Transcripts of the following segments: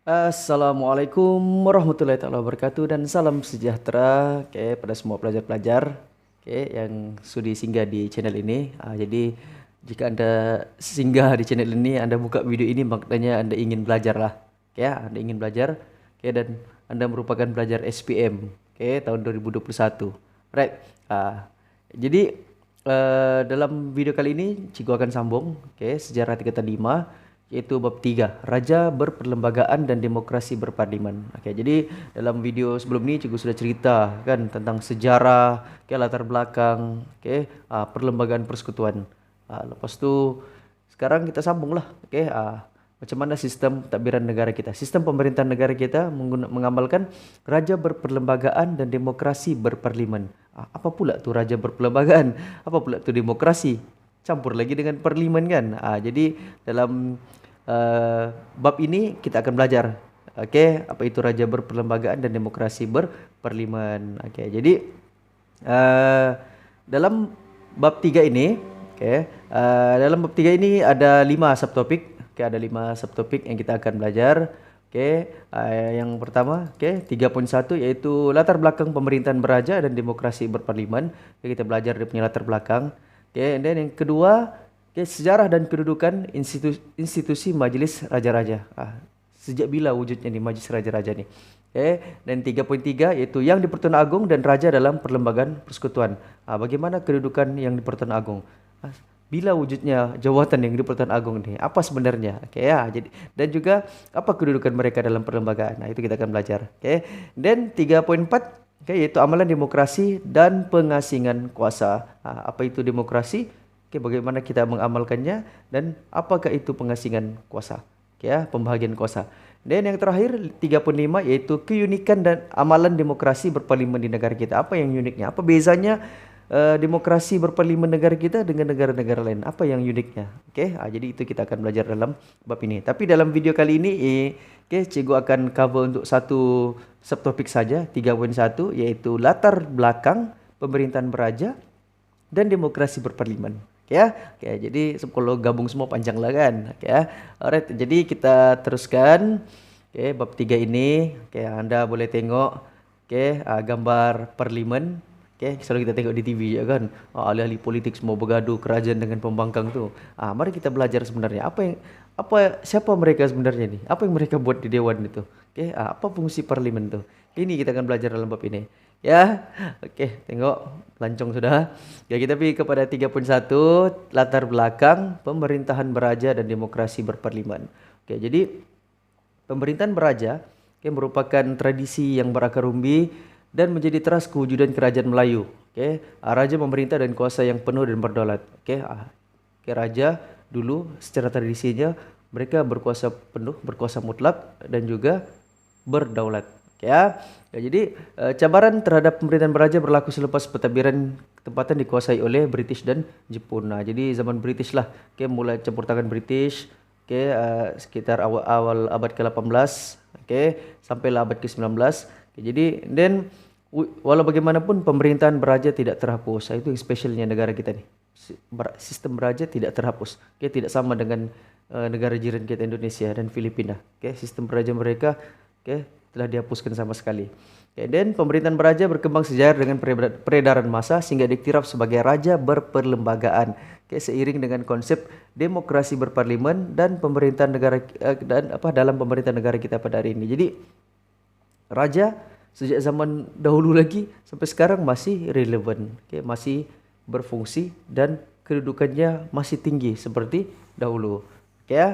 Assalamualaikum warahmatullahi taala wabarakatuh dan salam sejahtera pada semua pelajar-pelajar yang sudi singgah di channel ini. Jadi jika Anda singgah di channel ini, Anda buka video ini maknanya Anda ingin belajar lah. Anda ingin belajar dan Anda merupakan pelajar SPM tahun 2021. Right. Jadi dalam video kali ini Cikgu akan sambung sejarah tingkatan 5 yaitu bab 3 Raja Berperlembagaan dan Demokrasi Berparlimen. Jadi dalam video sebelum ini Cikgu sudah cerita kan tentang sejarah, latar belakang, perlembagaan persekutuan. Lepas tu sekarang kita sambunglah, macam mana sistem pentadbiran negara kita. Sistem pemerintahan negara kita mengamalkan raja berperlembagaan dan demokrasi berparlimen. Apa pula tu raja berperlembagaan? Apa pula tu demokrasi? Campur lagi dengan parlimen kan. Jadi dalam bab ini kita akan belajar apa itu raja berperlembagaan dan demokrasi berparlimen. Jadi dalam bab 3 ini dalam bab 3 ini ada 5 subtopik. Ada 5 subtopik yang kita akan belajar. Yang pertama 3.1 yaitu latar belakang pemerintahan beraja dan demokrasi berparlimen. Kita belajar dia punya latar belakang. And then yang kedua, sejarah dan kedudukan institusi Majlis Raja-Raja. Sejak bila wujudnya nih Majlis Raja-Raja nih? Dan 3.3 yaitu yang di Pertuan Agong dan Raja dalam Perlembagaan Persekutuan. Bagaimana kedudukan yang di Pertuan Agong? Bila wujudnya jawatan yang di Pertuan Agong ini? Apa sebenarnya? Jadi dan juga apa kedudukan mereka dalam perlembagaan? Itu kita akan belajar. Dan 3.4 yaitu amalan demokrasi dan pengasingan kuasa. Apa itu demokrasi? Bagaimana kita mengamalkannya dan apakah itu pengasingan kuasa? Pembahagian kuasa. Dan yang terakhir 3.5 yaitu keunikan dan amalan demokrasi berparlimen di negara kita. Apa yang uniknya? Apa bezanya demokrasi berparlimen negara kita dengan negara-negara lain? Apa yang uniknya? Jadi itu kita akan belajar dalam bab ini. Tapi dalam video kali ini Cikgu akan cover untuk satu subtopik saja, 3.1 yaitu latar belakang pemerintahan beraja dan demokrasi berparlimen. Jadi kalau gabung semua panjang lah kan. Alright, jadi kita teruskan. Bab 3 ini Anda boleh tengok gambar parlimen. Selalu kita tengok di TV ya kan. Ahli-ahli politik semua bergaduh kerajaan dengan pembangkang tu. Mari kita belajar sebenarnya siapa mereka sebenarnya ni? Apa yang mereka buat di dewan itu? Apa fungsi parlimen tu? Ini kita akan belajar dalam bab ini. Tengok lancong sudah. Kita pergi kepada 3.1 latar belakang pemerintahan beraja dan demokrasi berparlimen. Jadi pemerintahan beraja merupakan tradisi yang berakar umbi dan menjadi teras kewujudan kerajaan Melayu. Raja memerintah dan kuasa yang penuh dan berdaulat. Raja dulu secara tradisinya mereka berkuasa penuh, berkuasa mutlak dan juga berdaulat. Jadi cabaran terhadap pemerintahan beraja berlaku selepas pentadbiran tempatan dikuasai oleh British dan Jepun. Jadi zaman British lah, mulai campur tangan British, sekitar awal abad ke-18, sampailah abad ke-19. Jadi dan walau bagaimanapun pemerintahan beraja tidak terhapus. Itu yang spesialnya negara kita ni. Sistem beraja tidak terhapus. Tidak sama dengan negara jiran kita Indonesia dan Filipina. Sistem beraja mereka telah dihapuskan sama sekali. Dan pemerintahan beraja berkembang sejajar dengan peredaran massa sehingga diktiraf sebagai raja berperlembagaan. Seiring dengan konsep demokrasi berparlimen dan pemerintahan negara dalam pemerintahan negara kita pada hari ini. Jadi raja sejak zaman dahulu lagi sampai sekarang masih relevan, masih berfungsi dan kedudukannya masih tinggi seperti dahulu.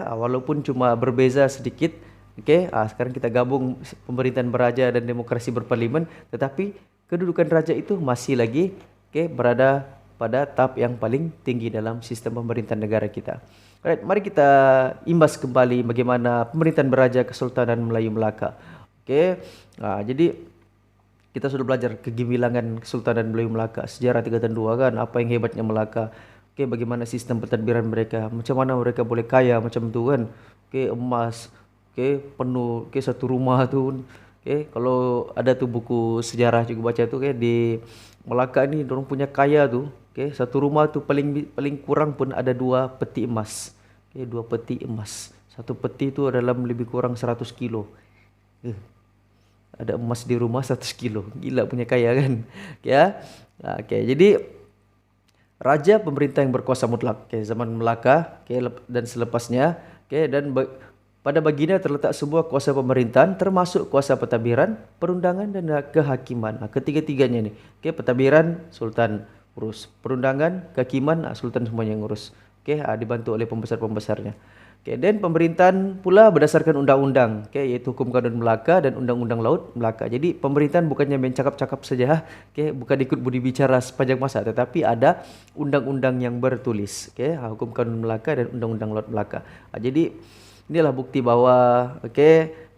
Walaupun cuma berbeza sedikit. Sekarang kita gabung pemerintahan beraja dan demokrasi berparlimen, tetapi kedudukan raja itu masih lagi berada pada tahap yang paling tinggi dalam sistem pemerintahan negara kita. Alright, mari kita imbas kembali bagaimana pemerintahan beraja Kesultanan Melayu Melaka. Jadi kita sudah belajar kegemilangan Kesultanan Melayu Melaka, sejarah tingkatan 2 kan, apa yang hebatnya Melaka. Bagaimana sistem pentadbiran mereka, macam mana mereka boleh kaya macam tu kan. Emas penuh satu rumah tu. Kalau ada tu buku sejarah juga baca tu di Melaka ni dorang punya kaya tu. Satu rumah tu paling kurang pun ada 2 peti emas. 2 peti emas. Satu peti itu dalam lebih kurang 100 kilo. Eh, ada emas di rumah 100 kilo. Gila punya kaya kan. Ya. Oke, jadi raja pemerintah yang berkuasa mutlak. Oke, zaman Melaka, oke, dan selepasnya, oke, dan pada baginda terletak sebuah kuasa pemerintahan termasuk kuasa pentadbiran, perundangan dan kehakiman. Ketiga-tiganya nih. Oke, pentadbiran sultan urus, perundangan, kehakiman sultan semuanya yang ngurus. Oke, dibantu oleh pembesar-pembesarnya. Oke, dan pemerintahan pula berdasarkan undang-undang, oke, yaitu Hukum Kadun Melaka dan Undang-Undang Laut Melaka. Jadi pemerintahan bukannya main cakap-cakap saja, oke, bukan ikut budi bicara sepanjang masa, tetapi ada undang-undang yang bertulis, oke, Hukum Kadun Melaka dan Undang-Undang Laut Melaka. Jadi inilah bukti bahwa, oke,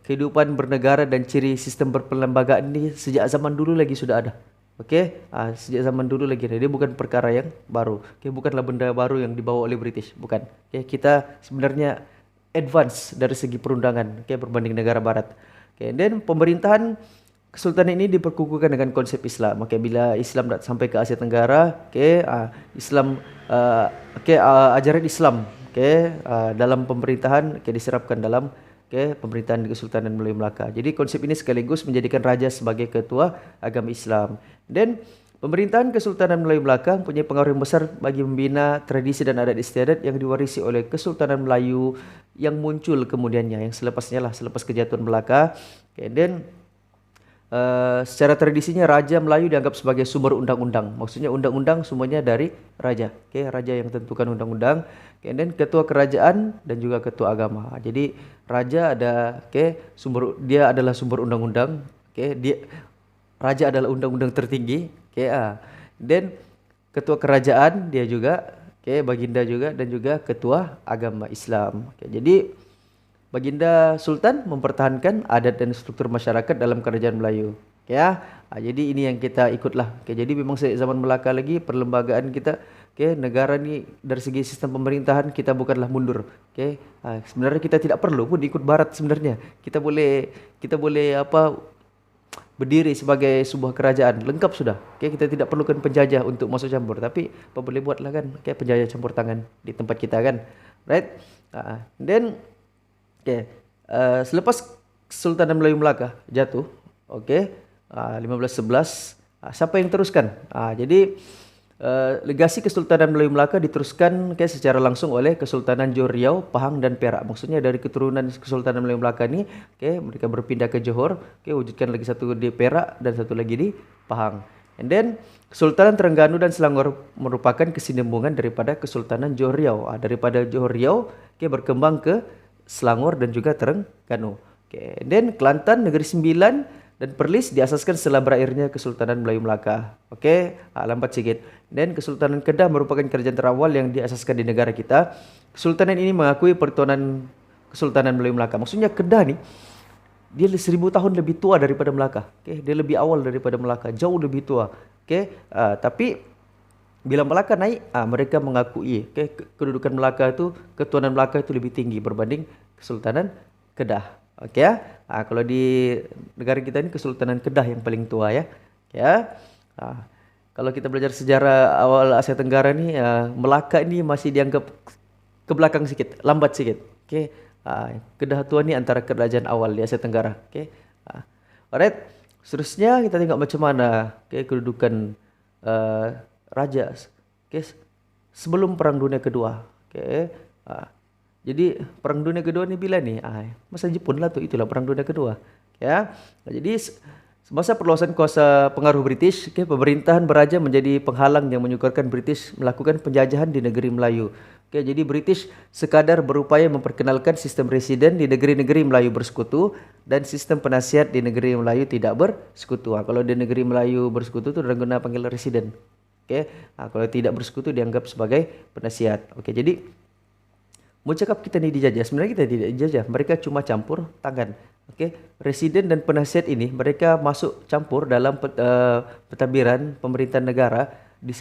kehidupan bernegara dan ciri sistem berperlembagaan ini sejak zaman dulu lagi sudah ada. Oke, sejak zaman dulu lagi dia bukan perkara yang baru. Oke, bukanlah benda baru yang dibawa oleh British, bukan. Oke, kita sebenarnya advance dari segi perundangan, oke, berbanding negara barat. Oke, dan pemerintahan kesultanan ini diperkukuhkan dengan konsep Islam. Oke, bila Islam sampai ke Asia Tenggara, oke, Islam, ajaran Islam, oke, dalam pemerintahan, oke, diserapkan dalam, oke, pemerintahan Kesultanan Melayu Melaka. Jadi konsep ini sekaligus menjadikan raja sebagai ketua agama Islam. Dan pemerintahan Kesultanan Melayu Melaka mempunyai pengaruh yang besar bagi membina tradisi dan adat istiadat yang diwarisi oleh Kesultanan Melayu yang muncul kemudiannya, yang selepasnya lah, selepas kejatuhan Melaka. Okay, dan secara tradisinya Raja Melayu dianggap sebagai sumber undang-undang. Maksudnya undang-undang semuanya dari raja. Okay, raja yang tentukan undang-undang. Okay, dan ketua kerajaan dan juga ketua agama. Jadi raja ada, dia adalah sumber undang-undang. Raja adalah undang-undang tertinggi. Dan ketua kerajaan dia juga, baginda juga, dan juga ketua agama Islam. Jadi baginda Sultan mempertahankan adat dan struktur masyarakat dalam kerajaan Melayu. Jadi ini yang kita ikutlah. Jadi memang zaman Melaka lagi perlembagaan kita, negara ni dari segi sistem pemerintahan kita bukanlah mundur. Sebenarnya kita tidak perlu pun ikut barat sebenarnya. Kita boleh berdiri sebagai sebuah kerajaan lengkap sudah. Kita tidak perlukan penjajah untuk masuk campur, tapi apa boleh buatlah kan, penjajah campur tangan di tempat kita kan. Right? Then selepas Kesultanan Melayu Melaka jatuh, 1511, siapa yang teruskan? Jadi legasi Kesultanan Melayu Melaka diteruskan secara langsung oleh Kesultanan Johor Riau, Pahang dan Perak. Maksudnya dari keturunan Kesultanan Melayu Melaka ini, mereka berpindah ke Johor, wujudkan lagi satu di Perak dan satu lagi di Pahang. And then Kesultanan Terengganu dan Selangor merupakan kesinambungan daripada Kesultanan Johor Riau. Daripada Johor Riau, berkembang ke Selangor dan juga Terengganu. And then Kelantan, Negeri Sembilan dan Perlis diasaskan setelah berakhirnya Kesultanan Melayu Melaka. Lambat sikit. Dan Kesultanan Kedah merupakan kerajaan terawal yang diasaskan di negara kita. Kesultanan ini mengakui pertuanan Kesultanan Melayu Melaka. Maksudnya Kedah ni dia 1000 tahun lebih tua daripada Melaka. Dia lebih awal daripada Melaka, jauh lebih tua. Tapi bila Melaka naik, mereka mengakui kedudukan Melaka itu, ketuanan Melaka itu lebih tinggi berbanding Kesultanan Kedah. Kalau di negara kita ini Kesultanan Kedah yang paling tua ya. Kalau kita belajar sejarah awal Asia Tenggara ni, Melaka ini masih dianggap ke belakang sikit, lambat sikit. Kedah tua ni antara kerajaan awal di Asia Tenggara. Alright. Seterusnya kita tengok macam mana kedudukan raja sebelum Perang Dunia Kedua. Jadi Perang Dunia Kedua ni bila ni? Masa Jepun lah tu, itulah Perang Dunia Kedua. Jadi semasa perluasan kuasa pengaruh British, pemerintahan beraja menjadi penghalang yang menyukarkan British melakukan penjajahan di negeri Melayu. Jadi British sekadar berupaya memperkenalkan sistem residen di negeri-negeri Melayu bersekutu dan sistem penasihat di negeri Melayu tidak bersekutu. Kalau di negeri Melayu bersekutu tu orang guna panggil residen. Kalau tidak bersekutu dianggap sebagai penasihat. Jadi mau cakap kita ni dijajah, sebenarnya kita tidak dijajah. Mereka cuma campur tangan. Residen dan penasihat ini mereka masuk campur dalam pentadbiran pemerintahan negara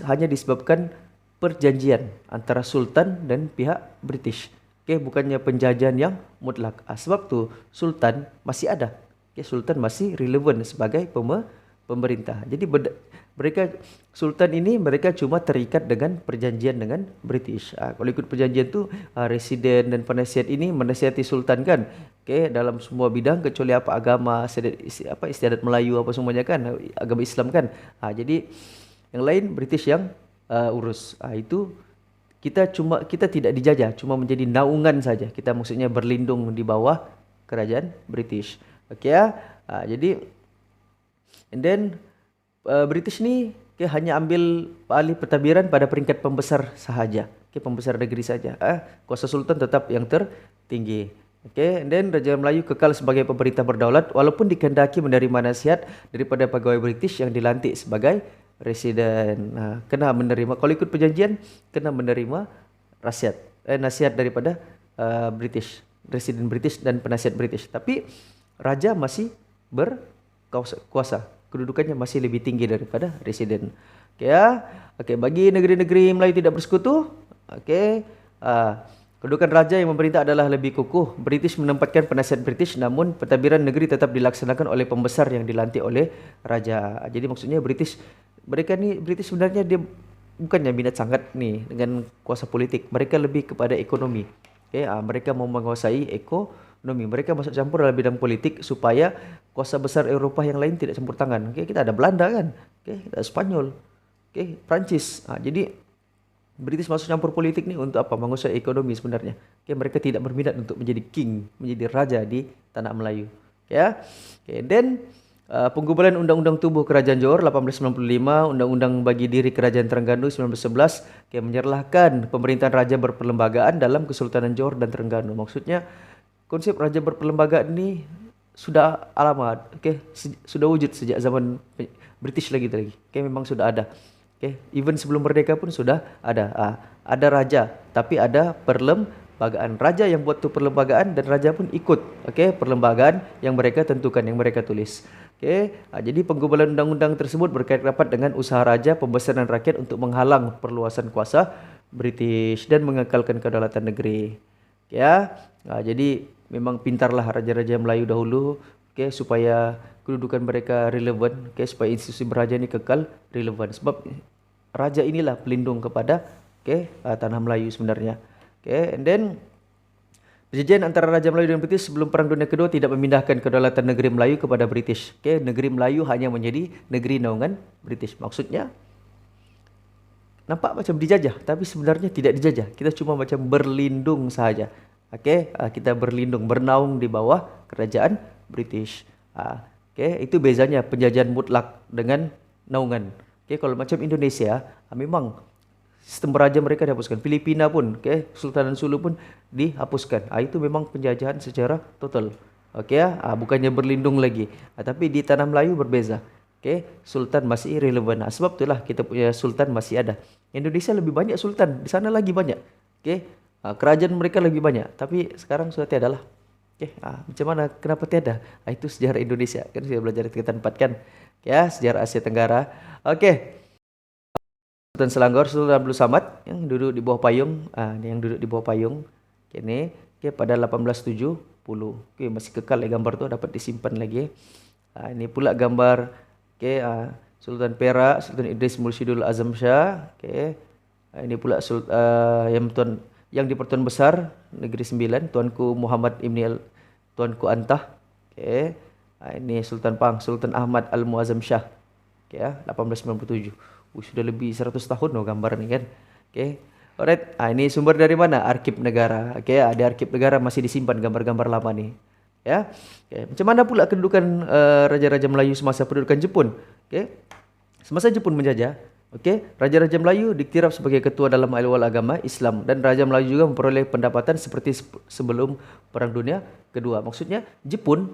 hanya disebabkan perjanjian antara Sultan dan pihak British. Bukannya penjajahan yang mutlak. Sebab tu Sultan masih ada. Sultan masih relevan sebagai pemerintah. Jadi Mereka Sultan ini mereka cuma terikat dengan perjanjian dengan British. Kalau ikut perjanjian tu residen dan penasihat ini menasihati Sultan kan. Okey, dalam semua bidang kecuali apa agama, istiadat Melayu apa semuanya kan, agama Islam kan. Jadi yang lain British yang urus. Itu kita tidak dijajah, cuma menjadi naungan saja. Kita maksudnya berlindung di bawah kerajaan British. Okey ya. Jadi and then British ni hanya ambil alih pentadbiran pada peringkat pembesar sahaja. Pembesar negeri saja. Kuasa Sultan tetap yang tertinggi. And then Raja Melayu kekal sebagai pemerintah berdaulat walaupun dikehendaki menerima nasihat daripada pegawai British yang dilantik sebagai residen. Kena menerima, kalau ikut perjanjian kena menerima nasihat daripada British, residen British dan penasihat British. Tapi raja masih berkuasa. Kedudukannya masih lebih tinggi daripada residen. Bagi negeri-negeri Melayu tidak bersekutu, kedudukan raja yang memerintah adalah lebih kukuh. British menempatkan penasihat British, namun pentadbiran negeri tetap dilaksanakan oleh pembesar yang dilantik oleh raja. Jadi maksudnya British sebenarnya dia bukannya minat sangat nih dengan kuasa politik. Mereka lebih kepada ekonomi. Mereka mau menguasai ekonomi. Mereka masuk campur dalam bidang politik supaya kuasa besar Eropah yang lain tidak campur tangan. Kita ada Belanda kan, kita ada Spanyol, Prancis. Jadi British masuk campur politik ni untuk apa? Menguasai ekonomi sebenarnya. Mereka tidak berminat untuk menjadi king, menjadi raja di tanah Melayu. Then penggubalan Undang-Undang Tubuh Kerajaan Johor 1895, Undang-Undang bagi diri Kerajaan Terengganu 1911 menyerahkan pemerintahan raja berperlembagaan dalam Kesultanan Johor dan Terengganu. Maksudnya konsep raja berperlembagaan ni sudah lama, sudah wujud sejak zaman British lagi. Memang sudah ada. Even sebelum merdeka pun sudah ada. Ada raja, tapi ada perlembagaan. Raja yang buat tu perlembagaan dan raja pun ikut. Perlembagaan yang mereka tentukan, yang mereka tulis. Jadi penggubalan undang-undang tersebut berkait rapat dengan usaha raja pembesaran rakyat untuk menghalang perluasan kuasa British dan mengekalkan kedaulatan negeri. Jadi memang pintarlah raja-raja Melayu dahulu, supaya kedudukan mereka relevan, supaya institusi beraja ini kekal relevan. Sebab raja inilah pelindung kepada tanah Melayu sebenarnya. And then perjanjian antara Raja Melayu dan British sebelum Perang Dunia Kedua tidak memindahkan kedaulatan negeri Melayu kepada British. Negeri Melayu hanya menjadi negeri naungan British. Maksudnya nampak macam dijajah, tapi sebenarnya tidak dijajah. Kita cuma macam berlindung sahaja. Kita berlindung, bernaung di bawah kerajaan British. Itu bezanya penjajahan mutlak dengan naungan. Kalau macam Indonesia, memang sistem beraja mereka dihapuskan. Filipina pun, Sultanan Sulu pun dihapuskan. Itu memang penjajahan secara total. Bukannya berlindung lagi. Tapi di tanah Melayu berbeza. Sultan masih relevan. Sebab itulah kita punya sultan masih ada. Indonesia lebih banyak sultan, di sana lagi banyak. Kerajaan mereka lebih banyak, tapi sekarang sudah tiada lah. Macam mana? Kenapa tiada? Itu sejarah Indonesia. Kan saya belajar tingkatan 4 kan. Sejarah Asia Tenggara. Sultan Selangor, Sultan Abdul Samad yang duduk di bawah payung. Ini yang duduk di bawah payung. Ini pada 1870. Masih kekal gambar tu, dapat disimpan lagi. Ini pula gambar Sultan Perak, Sultan Idris Mursyidul Azam Shah. Ini pula yang di Pertuan Besar Negeri Sembilan, Tuanku Muhammad Tuanku Antah. Ini Sultan Pang, Sultan Ahmad Al-Muazzam Shah. 1897. Sudah lebih 100 tahun gambar ni kan. Alright. Ini sumber dari mana? Arsip Negara. Ada Arsip Negara masih disimpan gambar-gambar lama ni. Macam mana pula kedudukan raja-raja Melayu semasa pendudukan Jepun? Semasa Jepun menjajah, raja-raja Melayu diktirap sebagai ketua dalam ahwal agama Islam dan raja Melayu juga memperoleh pendapatan seperti sebelum Perang Dunia Kedua. Maksudnya Jepun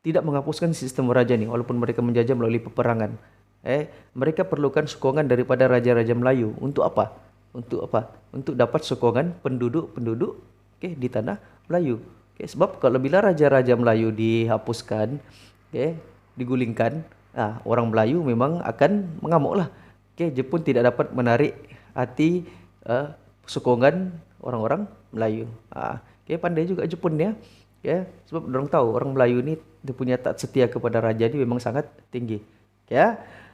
tidak menghapuskan sistem raja ni walaupun mereka menjajah melalui peperangan. Mereka perlukan sokongan daripada raja-raja Melayu. Untuk apa? Untuk dapat sokongan penduduk-penduduk di tanah Melayu. Sebab kalau bila raja-raja Melayu dihapuskan, digulingkan, orang Melayu memang akan mengamuklah. Jepun tidak dapat menarik hati sokongan orang-orang Melayu. Pandai juga Jepun ya. Sebab orang tahu orang Melayu ni dia punya tak setia kepada raja ni memang sangat tinggi.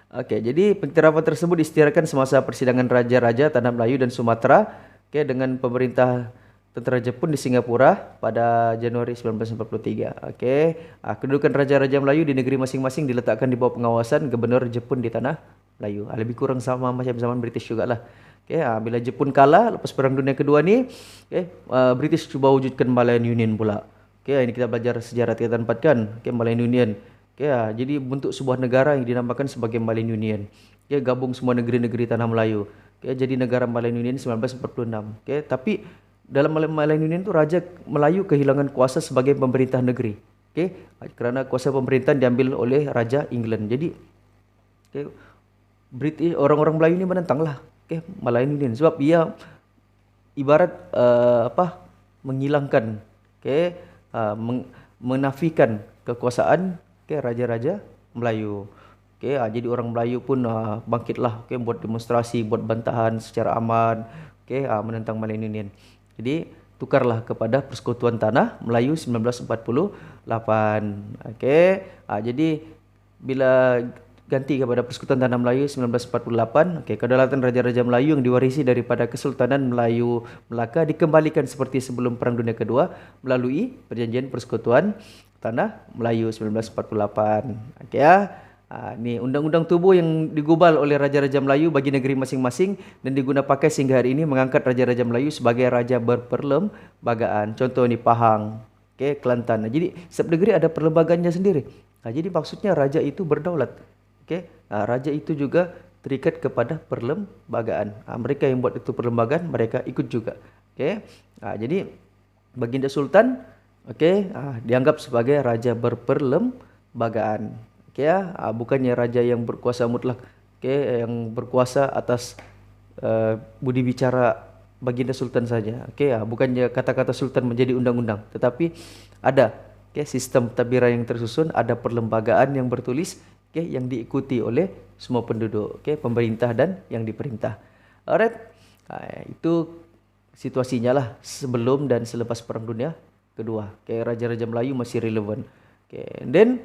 Oke, jadi penerapan tersebut diisytiharkan semasa persidangan Raja-Raja Tanah Melayu dan Sumatera, oke, dengan pemerintah tentara Jepun di Singapura pada Januari 1943. Oke, kedudukan Raja-Raja Melayu di negeri masing-masing diletakkan di bawah pengawasan Gubernur Jepun di Tanah Melayu. Lebih kurang sama macam zaman British juga lah. Oke, bila Jepun kalah lepas Perang Dunia Kedua ni, British cuba wujudkan Malayan Union pula. Oke, ini kita belajar sejarah tingkatan 4 kan. Oke, Malayan Union. Ya, jadi bentuk sebuah negara yang dinamakan sebagai Malayan Union. Ya, gabung semua negeri-negeri tanah Melayu. Ya, jadi negara Malayan Union 1946. Oke, tapi dalam Malayan Union itu Raja Melayu kehilangan kuasa sebagai pemerintah negeri. Oke, karena kuasa pemerintahan diambil oleh Raja England. Jadi, British orang-orang Melayu ini menentanglah. Malayan Union sebab ia ibarat menghilangkan, menafikan kekuasaan Raja-Raja Melayu. Jadi orang Melayu pun bangkitlah, buat demonstrasi, buat bantahan secara aman, menentang Malayan Union. Jadi tukarlah kepada Persekutuan Tanah Melayu 1948. Jadi bila ganti kepada Persekutuan Tanah Melayu 1948, kedaulatan Raja-Raja Melayu yang diwarisi daripada Kesultanan Melayu Melaka dikembalikan seperti sebelum Perang Dunia Kedua melalui Perjanjian Persekutuan Tanah Melayu 1948. Ini undang-undang tubuh yang digubal oleh Raja-Raja Melayu bagi negeri masing-masing dan diguna pakai sehingga hari ini mengangkat Raja-Raja Melayu sebagai Raja berperlembagaan. Contoh ni Pahang, Kelantan. Jadi setiap negeri ada perlembagaannya sendiri. Jadi maksudnya raja itu berdaulat. Raja itu juga terikat kepada perlembagaan. Mereka yang buat itu perlembagaan, mereka ikut juga. Jadi Baginda Sultan dianggap sebagai raja berperlembagaan. Bukannya raja yang berkuasa mutlak, yang berkuasa atas budi bicara Baginda Sultan saja. Bukannya kata-kata sultan menjadi undang-undang, tetapi ada sistem tadbiran yang tersusun, ada perlembagaan yang bertulis yang diikuti oleh semua penduduk, pemerintah dan yang diperintah. Alright. Itu situasinya lah sebelum dan selepas Perang Dunia Kedua. Raja-Raja Melayu masih relevan. Then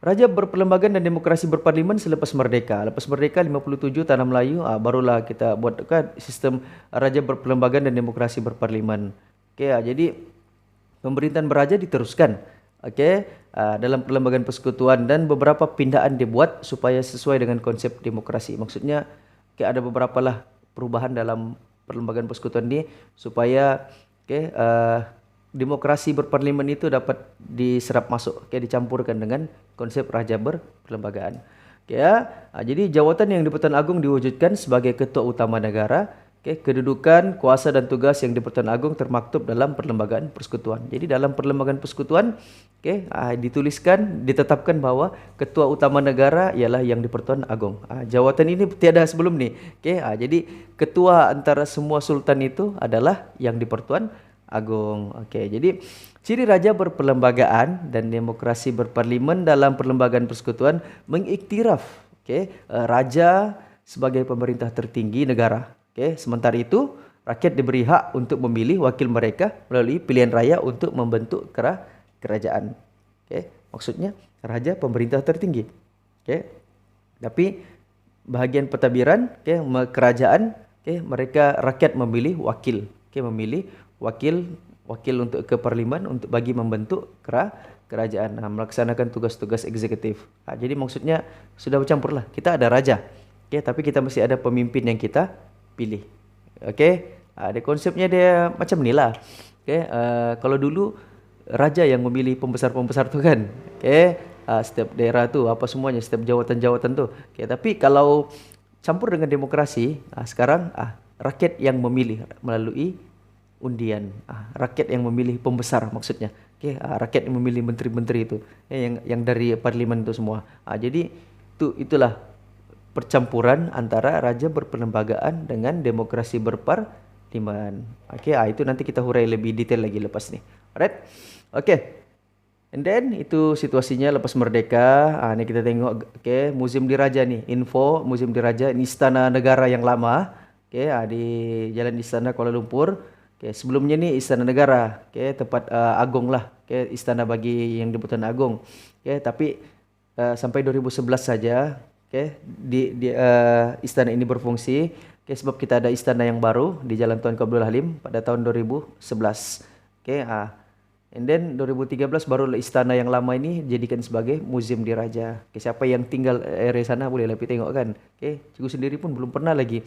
Raja berperlembagaan dan demokrasi berparlimen selepas merdeka. Lepas merdeka 57 Tanah Melayu, barulah kita buat sistem raja berperlembagaan dan demokrasi berparlimen. Jadi pemerintahan beraja diteruskan. Dalam perlembagaan persekutuan dan beberapa pindahan dibuat supaya sesuai dengan konsep demokrasi. Maksudnya ada beberapa lah perubahan dalam perlembagaan persekutuan ini supaya demokrasi berparlimen itu dapat diserap masuk, dicampurkan dengan konsep raja berperlembagaan. Jadi jawatan yang di Pertuan Agong diwujudkan sebagai ketua utama negara. Kedudukan, kuasa dan tugas yang di Pertuan Agong termaktub dalam perlembagaan persekutuan. Jadi dalam perlembagaan persekutuan dituliskan, ditetapkan bahwa ketua utama negara ialah yang di Pertuan Agong. Jawatan ini tiada sebelum ni. Jadi ketua antara semua sultan itu adalah yang di Pertuan Agong. Jadi ciri raja berperlembagaan dan demokrasi berparlimen dalam perlembagaan persekutuan mengiktiraf raja sebagai pemerintah tertinggi negara. Sementara itu rakyat diberi hak untuk memilih wakil mereka melalui pilihan raya untuk membentuk kerajaan. Maksudnya raja pemerintah tertinggi. Tapi bahagian pentadbiran kerajaan, mereka rakyat memilih wakil. Memilih wakil untuk ke parlimen untuk bagi membentuk kerajaan, melaksanakan tugas-tugas eksekutif. Jadi maksudnya sudah bercampur lah. Kita ada raja, tapi kita masih ada pemimpin yang kita pilih. Ada konsepnya dia macam ni lah. Kalau dulu raja yang memilih pembesar-pembesar tu kan. Setiap daerah tu apa semuanya, setiap jawatan-jawatan tu. Tapi kalau campur dengan demokrasi, sekarang rakyat yang memilih melalui undian. Rakyat yang memilih pembesar maksudnya. Rakyat yang memilih menteri-menteri itu, yang dari parlimen itu semua. Jadi itulah percampuran antara raja berperlembagaan dengan demokrasi berparlimen. Itu nanti kita hurai lebih detail lagi lepas ni. Alright. And then itu situasinya lepas merdeka. Ni kita tengok Museum Diraja ni. Info Museum Diraja, ini istana negara yang lama. Di Jalan Istana Kuala Lumpur. Sebelumnya ni Istana Negara, tempat Agong lah. Istana bagi yang di Pertuan Agong. Tapi sampai 2011 saja istana ini berfungsi. Sebab kita ada istana yang baru di Jalan Tunku Abdul Halim pada tahun 2011. And then 2013 baru istana yang lama ini dijadikan sebagai museum diraja. Siapa yang tinggal area sana boleh pergi tengok kan. Cikgu sendiri pun belum pernah lagi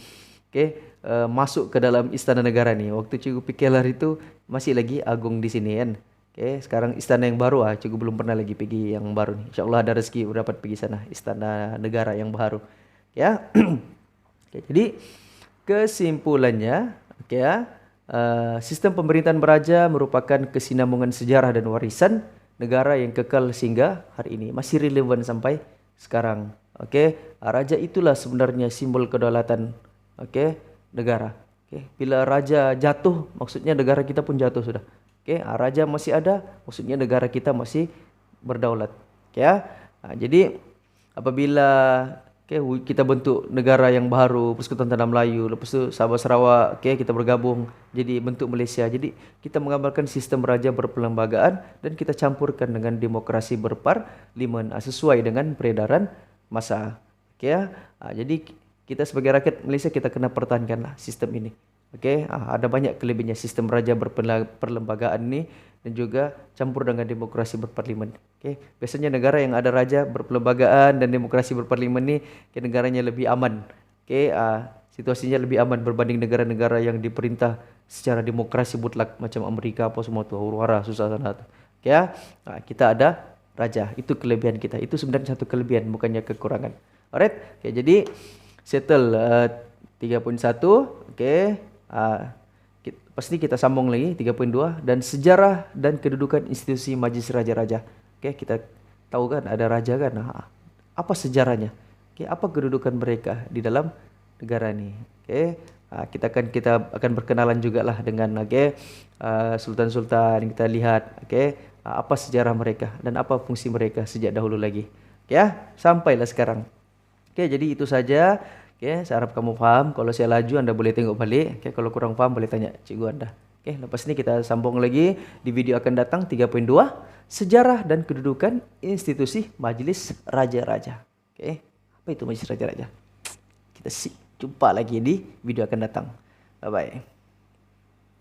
masuk ke dalam istana negara nih. Waktu cikgu PKLR itu masih lagi agung di sini kan. Sekarang istana yang baru cikgu belum pernah lagi pergi yang baru nih. Insyaallah ada rezeki dapat pergi sana, istana negara yang baru. Ya. Jadi kesimpulannya, sistem pemerintahan beraja merupakan kesinambungan sejarah dan warisan negara yang kekal sehingga hari ini, masih relevan sampai sekarang. Raja itulah sebenarnya simbol kedaulatan negara. Bila raja jatuh, maksudnya negara kita pun jatuh sudah. Raja masih ada, maksudnya negara kita masih berdaulat. Jadi apabila kita bentuk negara yang baru, Persekutuan Tanah Melayu, lepas tu Sabah Sarawak, kita bergabung jadi bentuk Malaysia. Jadi kita menggambarkan sistem raja berperlembagaan dan kita campurkan dengan demokrasi berparlimen sesuai dengan peredaran masa. Jadi kita sebagai rakyat Malaysia kita kena pertahankanlah sistem ini. Ada banyak kelebihannya sistem raja berperlembagaan ini dan juga campur dengan demokrasi berparlimen. Biasanya negara yang ada raja berperlembagaan dan demokrasi berparlimen ini negaranya lebih aman. Situasinya lebih aman berbanding negara-negara yang diperintah secara demokrasi mutlak macam Amerika apa semua tu huru-hara susah sana tu. Kita ada raja, itu kelebihan kita. Itu sebenarnya satu kelebihan bukannya kekurangan. Alright. Jadi settle 3.1. Pasti kita sambung lagi 3.2 dan sejarah dan kedudukan institusi Majlis Raja-Raja. Kita tahu kan ada raja kan. Apa sejarahnya? Apa kedudukan mereka di dalam negara ini? Kita akan berkenalan jugalah dengan sultan-sultan, kita lihat apa sejarah mereka dan apa fungsi mereka sejak dahulu lagi. Sampailah sekarang. Jadi itu saja. Saya harap kamu faham. Kalau saya laju Anda boleh tengok balik. Kalau kurang faham boleh tanya cikgu Anda. Lepas ini kita sambung lagi di video akan datang 3.2 sejarah dan kedudukan institusi Majlis Raja-Raja. Apa itu Majlis Raja-Raja? Kita jumpa lagi di video akan datang. Bye bye.